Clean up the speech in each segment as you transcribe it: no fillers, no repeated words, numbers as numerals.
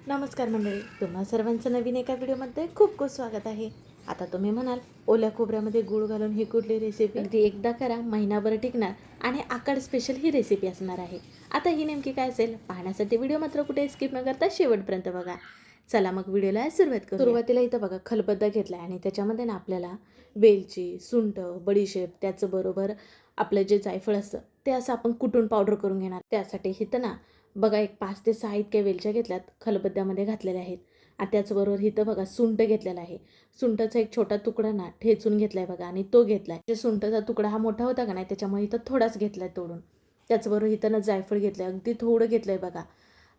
नमस्कार मंडळी, तुम्हा सर्वांचं नवीन एका व्हिडिओमध्ये खूप खूप स्वागत आहे. आता तुम्ही म्हणाल, ओल्या खोबऱ्यामध्ये गूळ घालून ही कुठली रेसिपी? अगदी एकदा करा, महिनाभर टिकणार आणि आकाड स्पेशल ही रेसिपी असणार आहे. आता ही नेमकी काय असेल पाहण्यासाठी व्हिडिओ मात्र कुठे स्किप न करता शेवटपर्यंत बघा. चला मग व्हिडिओला सुरुवात करू. सुरुवातीला इथं बघा खलबत्ता घेतला आणि त्याच्यामध्ये ना आपल्याला वेलची, सुंठ, बडीशेप त्याचबरोबर आपलं जे जायफळ असतं ते असं आपण कुटून पावडर करून घेणार. त्यासाठी इथं ना बघा एक 5 ते 6 इतक्या वेलच्या घेतल्यात, खलबत्त्यामध्ये घातलेल्या आहेत. आणि त्याचबरोबर इथं बघा सुंठ घेतलेला आहे. सुंठाचा एक छोटा तुकडा ना ठेचून घेतलाय बघा आणि तो घेतलाय. जे सुंठाचा तुकडा हा मोठा होता का नाही, त्याच्यामुळे इथं थोडाच घेतलाय तोडून. त्याचबरोबर इथं ना जायफळ घेतलंय, अगदी थोडं घेतलंय बघा.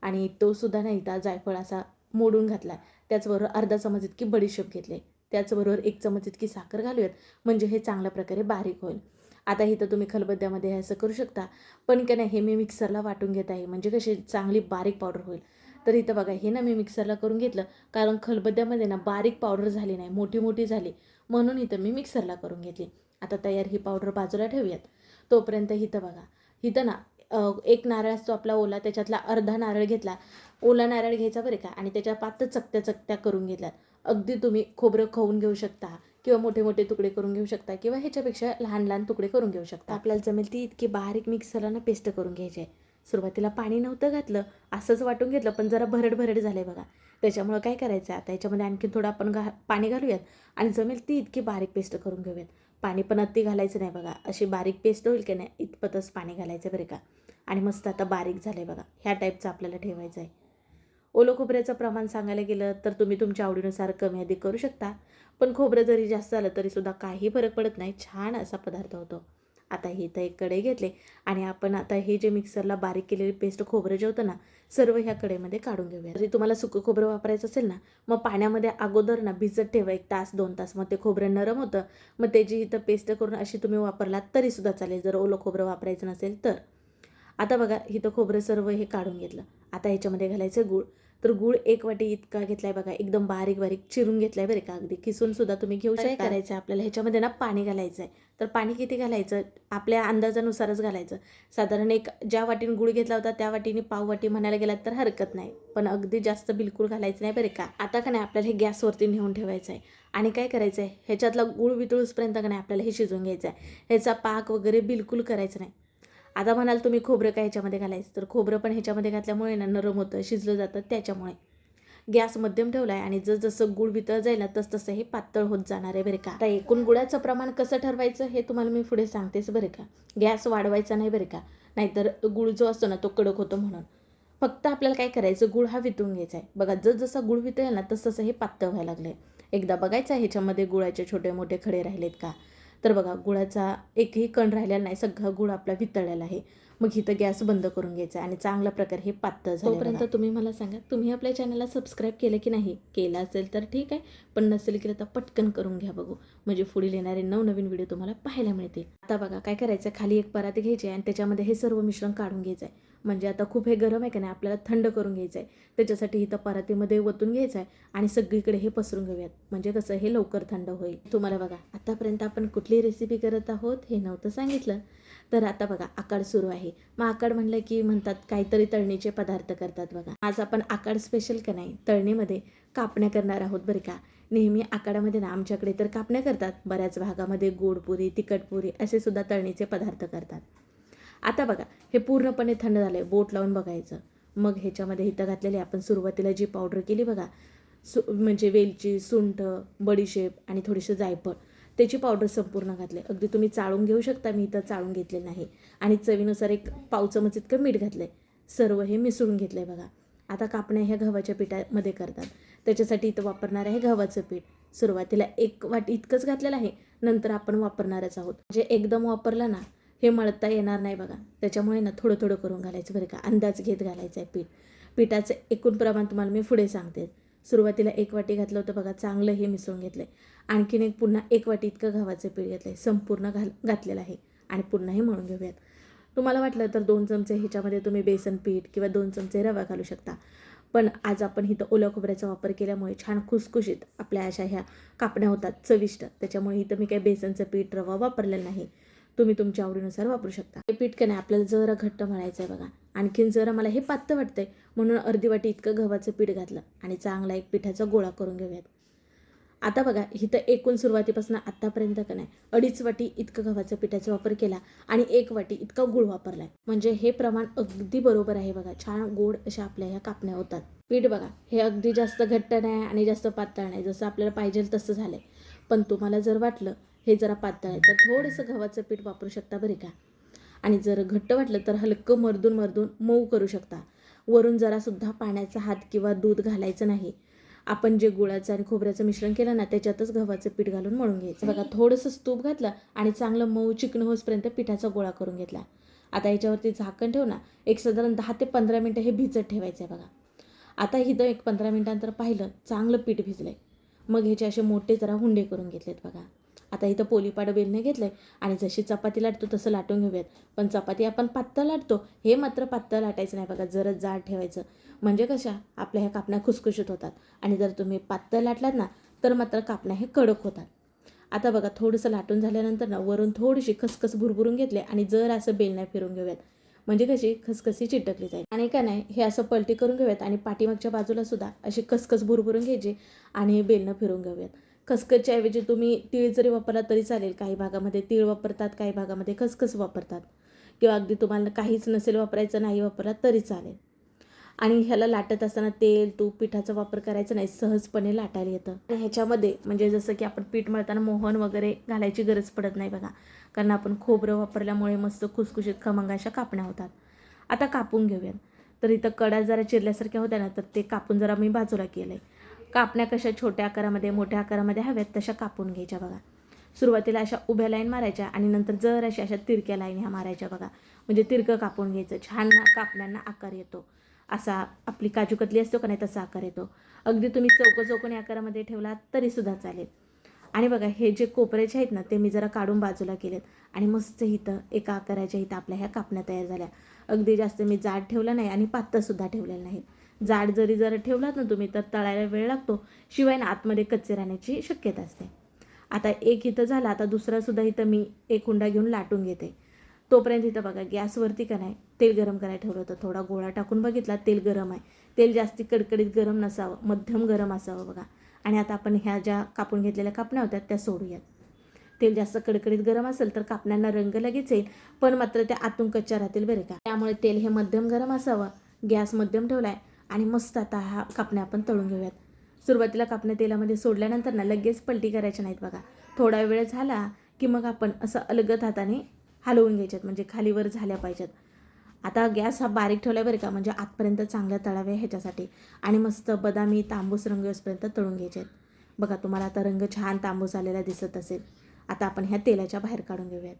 आणि तो सुद्धा नाही इथं जायफळ असा मोडून घातलाय. त्याचबरोबर अर्धा चमच इतकी बडीशेप घेतली. त्याचबरोबर 1 चमच इतकी साखर घालूयात, म्हणजे हे चांगल्या प्रकारे बारीक होईल. आता इथं तुम्ही खलबत्त्यामध्ये हे असं करू शकता, पण का नाही हे मी मिक्सरला वाटून घेत आहे, म्हणजे कशी चांगली बारीक पावडर होईल. तर इथं बघा हे ना मी मिक्सरला करून घेतलं, कारण खलबत्त्यामध्ये ना बारीक पावडर झाली नाही, मोठी मोठी झाली, म्हणून इथं मी मिक्सरला करून घेतली. आता तयार ही पावडर बाजूला ठेवूयात. तोपर्यंत इथं बघा, इथं ना एक नारळ असतो आपला ओला, त्याच्यातला अर्धा नारळ घेतला. ओला नारळ घ्यायचा बरं का, आणि त्याच्या 5 चकत्या चकत्या करून घेतल्यात. अगदी तुम्ही खोबरं खाऊन घेऊ शकता किंवा मोठे मोठे तुकडे करून घेऊ शकता किंवा ह्याच्यापेक्षा लहान लहान तुकडे करून घेऊ शकता. आपल्याला जमेल ती इतकी बारीक मिक्सरला ना पेस्ट करून घ्यायची आहे. सुरुवातीला पाणी नव्हतं घातलं, असंच वाटून घेतलं, पण जरा भरड भरड झालं आहे बघा. त्याच्यामुळं काय करायचं आता याच्यामध्ये आणखी थोडं आपण पाणी घालूयात आणि जमेल ती इतकी बारीक पेस्ट करून घेऊयात. पाणी पण अति घालायचं नाही बघा, अशी बारीक पेस्ट होईल की नाही इतपतच पाणी घालायचं बरं का. आणि मस्त आता बारीक झालं आहे बघा, ह्या टाईपचं आपल्याला ठेवायचं आहे. ओलं खोबऱ्याचं प्रमाण सांगायला गेलं तर तुम्ही तुमच्या आवडीनुसार कमी अधिक करू शकता, पण खोबरं जरी जास्त झालं तरीसुद्धा काही फरक पडत नाही, छान असा पदार्थ होतो. आता हे तर एक कढई घेतले आणि आपण आता हे जे मिक्सरला बारीक केलेली पेस्ट खोबरं जे होतं ना, सर्व ह्या कढईमध्ये काढून घेऊया. जरी तुम्हाला सुकं खोबरं वापरायचं असेल ना, मग पाण्यामध्ये अगोदर ना भिजत ठेवा 1 तास 2 तास, मग ते खोबरं नरम होतं. मग त्याची इथं पेस्ट करून अशी तुम्ही वापरलात तरीसुद्धा चालेल, जर ओलं खोबरं वापरायचं नसेल तर. आता बघा इथं खोबरं सर्व हे काढून घेतलं. आता ह्याच्यामध्ये घालायचं गूळ. तर गूळ 1 वाटी इतका घेतलाय बघा, एकदम बारीक बारीक चिरून घेतलाय बरं का, अगदी किसून सुद्धा तुम्ही घेऊ शकता. काय करायचं आपल्याला ह्याच्यामध्ये ना पाणी घालायचं आहे. तर पाणी किती घालायचं आपल्या अंदाजानुसारच घालायचं. साधारण एक ज्या वाटीने गूळ घेतला होता त्या वाटीने पाव वाटी म्हणायला गेलात तर हरकत नाही, पण अगदी जास्त बिलकुल घालायचं नाही बरं का. आता का नाही आपल्याला हे गॅसवरती नेऊन ठेवायचं आहे आणि काय करायचं आहे ह्याच्यातला गूळ वितळूसपर्यंत का नाही आपल्याला हे शिजवून घ्यायचं आहे. ह्याचा पाक वगैरे बिलकुल करायचं नाही. आता म्हणाल तुम्ही खोबरं काय ह्याच्यामध्ये घालायचं, तर खोबरं पण ह्याच्यामध्ये घातल्यामुळे ना नरम होतं, शिजलं जातं, त्याच्यामुळे गॅस मध्यम ठेवला आहे. आणि जसं गूळ वितळ जाईल ना तसं हे पातळ होत जाणार आहे बरं का. आता एकूण गुळाचं प्रमाण कसं ठरवायचं हे तुम्हाला मी पुढे सांगतेच बरं का. गॅस वाढवायचा नाही बरं का, नाहीतर गूळ जो असतो ना तो कडक होतो. म्हणून फक्त आपल्याला काय करायचं, गूळ हा वितळून घ्यायचा आहे बघा. जसं गूळ वितळेल ना तसं हे पातळ व्हायला लागले. एकदा बघायचं ह्याच्यामध्ये गुळाचे छोटे मोठे खडे राहिलेत का. तर बघा गुळाचा एकही कण राहिलेला नाही, सगळा गुळ आपला वितळलेला आहे. मग इथं गॅस बंद करून घ्यायचा आणि चांगल्या प्रकारे हे पातळ झालं. तोपर्यंत तुम्ही मला सांगा, तुम्ही आपल्या चॅनलला सबस्क्राईब केलं की नाही. केलं असेल तर ठीक आहे, पण नसेल केलं तर पटकन करून घ्या बघू, म्हणजे पुढील येणारे नवनवीन व्हिडिओ तुम्हाला पाहायला मिळतील. आता बघा काय करायचं, खाली एक परात घ्यायची आणि त्याच्यामध्ये हे सर्व मिश्रण काढून घ्यायचं आहे. म्हणजे आता खूप हे गरम आहे का नाही, आपल्याला थंड करून घ्यायचं आहे. त्याच्यासाठी इथं परातीमध्ये ओतून घ्यायचं आहे आणि सगळीकडे हे पसरून घेऊयात, म्हणजे कसं हे लवकर थंड होईल. तुम्हाला बघा आतापर्यंत आपण कुठली रेसिपी करत आहोत हे नव्हतं सांगितलं. तर आता बघा आकाड सुरू आहे. मग आकाड म्हणलं की म्हणतात काहीतरी तळणीचे पदार्थ करतात बघा. आज आपण आकाड स्पेशल का नाही तळणीमध्ये कापण्या करणार आहोत बरं का. नेहमी आकाडामध्ये ना आमच्याकडे तर कापण्या करतात, बऱ्याच भागामध्ये गोडपुरी तिखटपुरी असे सुद्धा तळणीचे पदार्थ करतात. आता बघा हे पूर्णपणे थंड झालं आहे, बोट लावून बघायचं. मग ह्याच्यामध्ये इथं घातलेली आपण सुरुवातीला जी पावडर केली बघा, म्हणजे वेलची, सुंठ, बडीशेप आणि थोडीशी जायफळ, त्याची पावडर संपूर्ण घातले. अगदी तुम्ही चाळून घेऊ शकता, मी इथं चाळून घेतलेलं नाही. आणि चवीनुसार 1 पाव चमच इतकं मीठ घातलं आहे. सर्व हे मिसळून घेतलं आहे बघा. आता कापण्या ह्या गव्हाच्या पिठामध्ये करतात, त्याच्यासाठी इथं वापरणार आहे गव्हाचं पीठ. सुरुवातीला 1 वाटी इतकंच घातलेलं आहे, नंतर आपण वापरणारच आहोत. म्हणजे एकदम वापरलं ना हे मळता येणार नाही बघा, त्याच्यामुळे ना थोडं थोडं करून घालायचं बरं का, अंदाज घेत घालायचं आहे पीठ. पिठाचं एकूण प्रमाण तुम्हाला मी पुढे सांगते. सुरुवातीला 1 वाटी घातलं होतं बघा, चांगलं हे मिसळून घेतलं आहे. आणखीन पुन्हा 1 वाटी इतकं गव्हाचं पीठ घेतलं आहे, संपूर्ण घातलेलं आहे आणि पुन्हा हे मळून घेऊयात. तुम्हाला वाटलं तर 2 चमचे ह्याच्यामध्ये तुम्ही बेसन पीठ किंवा 2 चमचे रवा घालू शकता, पण आज आपण इथं ओल्या खोबऱ्याचा वापर केल्यामुळे छान खुसखुशीत आपल्या अशा ह्या कापण्या होतात, चविष्ट. त्याच्यामुळे इथं मी काही बेसनचं पीठ रवा वापरलेलं नाही. तुम्ही तुमच्या आवडीनुसार वापरू शकता. हे पीठ का नाही आपल्याला जरा घट्ट मळायचं आहे बघा, आणखीन जरा मला हे पातळ वाटतंय म्हणून अर्धी वाटी इतकं गव्हाचं पीठ घातलं आणि चांगला एक पिठाचा गोळा करून घेऊयात. आता बघा इथं एकूण सुरुवातीपासून आत्तापर्यंत का नाही 2.5 वाटी इतकं गव्हाच्या पिठाचा वापर केला आणि 1 वाटी इतका गूळ वापरला आहे. म्हणजे हे प्रमाण अगदी बरोबर आहे बघा. छान गोड अशा आपल्या ह्या कापण्या होतात. पीठ बघा हे अगदी जास्त घट्ट नाही आणि जास्त पातळ नाही, जसं आपल्याला पाहिजे तसं झालं आहे. पण तुम्हाला जर वाटलं हे जरा पातळ आहे तर थोडंसं गव्हाचं पीठ वापरू शकता बरे का. आणि जर घट्ट वाटलं तर हलकं मर्दून मऊ करू शकता. वरून जरासुद्धा पाण्याचा हात किंवा दूध घालायचं नाही. आपण जे गुळाचं आणि खोबऱ्याचं मिश्रण केलं ना त्याच्यातच गव्हाचं पीठ घालून मळून घ्यायचं. बघा थोडंसं तूप घातलं आणि चांगलं मऊ चिकन होईपर्यंत पिठाचा गोळा करून घेतला. आता याच्यावरती झाकण ठेवू ना, एक साधारण 10 ते 15 मिनटं हे भिजत ठेवायचं आहे बघा. आता इथं एक 15 मिनिटांनंतर पाहिलं चांगलं पीठ भिजलं आहे. मग ह्याचे असे मोठे जरा हुंडे करून घेतलेत बघा. आता इथं पोलीपाड बेलणे घेतलं आहे आणि जशी चपाती लाटतो तसं लाटून घेऊयात. पण चपाती आपण पातळ लाटतो, हे मात्र पातळ लाटायचं नाही बघा, जरा जाड ठेवायचं. म्हणजे कशा आपल्या ह्या कापण्या खुसखुशीत होतात. आणि जर तुम्ही पातळ लाटलात ना तर मात्र कापण्या हे कडक होतात. आता बघा थोडंसं लाटून झाल्यानंतर ना वरून थोडीशी खसखस भुरभुरून घेतले आणि जर असं बेलण्या फिरून घेऊयात. म्हणजे कशी खसखसी चिटकली जाईल. आणि का नाही हे असं पलटी करून घेऊयात आणि पाठीमागच्या बाजूला सुद्धा अशी खसखस भुरभुरून घ्यायची आणि बेलणं फिरून घेऊयात. खसखसच्या ऐवजी तुम्ही तीळ जरी वापरला तरी चालेल. काही भागामध्ये तीळ वापरतात, काही भागामध्ये खसखस वापरतात. किंवा अगदी तुम्हाला काहीच नसेल वापरायचं, नाही वापरला तरी चालेल. आणि ह्याला लाटत असताना तेल तूप पिठाचा वापर करायचा नाही, सहजपणे लाटायला येतं. आणि ह्याच्यामध्ये म्हणजे जसं की आपण पीठ मळताना मोहन वगैरे घालायची गरज पडत नाही बघा, कारण आपण खोबरं वापरल्यामुळे मस्त खुसखुशीत खमंग अशा कापण्या होतात. आता कापून घेऊयात. तर इथं कडा जरा चिरल्यासारख्या होत्या ना तर ते कापून जरा मी बाजूला केलं आहे. कापण्या कशा छोट्या आकारामध्ये मोठ्या आकारामध्ये हव्यात तशा कापून घ्यायच्या बघा. सुरुवातीला अशा उभ्या लाईन मारायच्या आणि नंतर जर अशा तिरक्या लाईन ह्या मारायच्या बघा. म्हणजे तिरकं कापून घ्यायचं. छान कापण्यांना आकार येतो. असा आपली काजू कतली असतो का नाही तसा आकार येतो. अगदी तुम्ही चौकोनी आकारामध्ये ठेवलात तरीसुद्धा चालेल. आणि बघा हे जे कोपऱ्याचे आहेत ना ते मी जरा काढून बाजूला केलेत आणि मस्त इथं एका आकाराच्या इथं आपल्या ह्या कापण्या तयार झाल्या. अगदी जास्त मी जाड ठेवलं नाही आणि पातळसुद्धा ठेवलेलं नाही. जाड जर ठेवलात ना तुम्ही तर तळायला वेळ लागतो, शिवाय ना आतमध्ये कच्चे राहण्याची शक्यता असते. आता एक इथं झाला, आता दुसरासुद्धा इथं मी एक हुंडा घेऊन लाटून घेते. तोपर्यंत इथं बघा गॅसवरती का नाही तेल गरम करायला ठेवलं होतं. थोडा गोळा टाकून बघितला, तेल गरम आहे. तेल जास्ती कडकडीत गरम नसावं, मध्यम गरम असावं बघा. आणि आता आपण ह्या ज्या कापून घेतलेल्या कापण्या होत्या त्या सोडूयात. तेल जास्त कडकडीत गरम असेल तर कापण्यांना रंग लगेच येईल, पण मात्र त्या आतून कच्च्या राहतील बरे का. त्यामुळे तेल हे मध्यम गरम असावं. गॅस मध्यम ठेवला आहे आणि मस्त आता ह्या कापण्या आपण तळून घेऊयात. सुरुवातीला कापण्या तेलामध्ये सोडल्यानंतर ना लगेच पलटी करायच्या नाहीत बघा. थोडा वेळ झाला की मग आपण असं अलगद हाताने हलवून घ्यायच्यात, म्हणजे खालीवर झाल्या पाहिजेत. आता गॅस हा बारीक ठेवला बरं का, म्हणजे आतपर्यंत चांगल्या तळाव्या ह्याच्यासाठी. आणि मस्त बदामी तांबूस रंग येईपर्यंत तळून घ्यायचे आहेत बघा. तुम्हाला आता रंग छान तांबूस आलेला दिसत असेल. आता आपण ह्या तेलाच्या बाहेर काढून घेऊयात.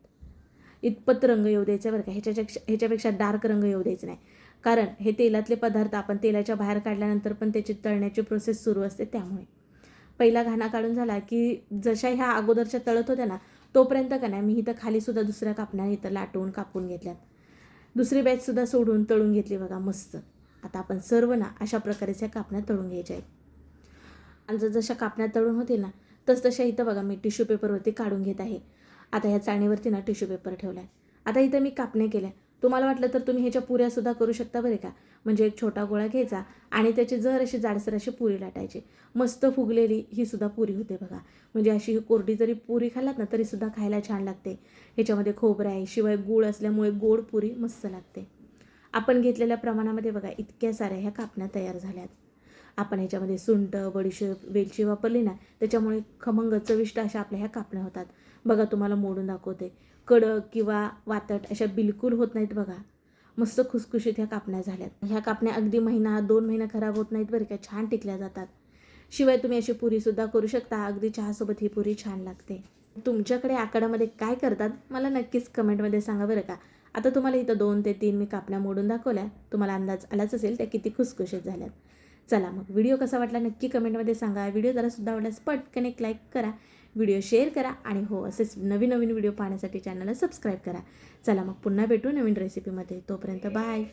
इतपत रंग येऊ द्यायचा बरं का, ह्याच्यापेक्षा डार्क रंग येऊ द्यायचं नाही. कारण हे तेलातले पदार्थ आपण तेलाच्या बाहेर काढल्यानंतर पण त्याची तळण्याची प्रोसेस सुरू असते. त्यामुळे पहिला घाणा काढून झाला की जशा ह्या अगोदरच्या तळत होत्या ना तोपर्यंत का नाही मी इथं खालीसुद्धा दुसऱ्या कापण्या इथं लाटून कापून घेतल्यात. दुसरी बॅचसुद्धा सोडून तळून घेतली बघा मस्त. आता आपण सर्व ना अशा प्रकारेच्या कापण्या तळून घ्यायच्या आहेत. आणि जशा कापण्या तळून होतील ना तशा इथं बघा मी टिश्यू पेपरवरती काढून घेत आहे. आता ह्या चाळणीवरती ना टिश्यू पेपर ठेवला आहे. आता इथं मी कापण्या केल्या. तुम्हाला वाटलं तर तुम्ही ह्याच्या पुऱ्यासुद्धा करू शकता बरे का. म्हणजे एक छोटा गोळा घ्यायचा आणि त्याची जर अशी जाडसर अशी पुरी लाटायची. मस्त फुगलेली ही सुद्धा पुरी होते बघा. म्हणजे अशी कोरडी जरी पुरी खाल्लात ना तरीसुद्धा खायला छान लागते. ह्याच्यामध्ये खोबरं आहे, शिवाय गूळ असल्यामुळे गोड पुरी मस्त लागते. आपण घेतलेल्या प्रमाणामध्ये बघा इतक्या साऱ्या ह्या कापण्या तयार झाल्यात. आपण ह्याच्यामध्ये सुंठ, बडीशेप, वेलची वापरली ना त्याच्यामुळे खमंग चविष्ट अशा आपल्या ह्या कापण्या होतात बघा. तुम्हाला मोडून दाखवते. कडक किंवा वातट अशा बिलकुल होत नाहीत बघा. मस्त खुसखुशीत ह्या कापण्या झाल्यात. ह्या कापण्या अगदी महिना 2 महिना खराब होत नाहीत बरं का, छान टिकल्या जातात. शिवाय तुम्ही अशी पुरीसुद्धा करू शकता. अगदी चहासोबत ही पुरी छान लागते. तुमच्याकडे आकारामध्ये काय करतात मला नक्कीच कमेंटमध्ये सांगा बरं का. आता तुम्हाला इथं 2 ते 3 मी कापण्या मोडून दाखवल्या. तुम्हाला अंदाज आलाच असेल त्या किती खुसखुशीत झाल्यात. चला मग व्हिडिओ कसा वाटला नक्की कमेंटमध्ये सांगा. व्हिडिओ जरासुद्धा आवडल्यास पटकन एक लाईक करा, व्हिडिओ शेअर करा आणि हो असेच नवीन व्हिडिओ पाहण्यासाठी चॅनलला सबस्क्राईब करा. चला मग पुन्हा भेटू नवीन रेसिपीमध्ये. तोपर्यंत बाय.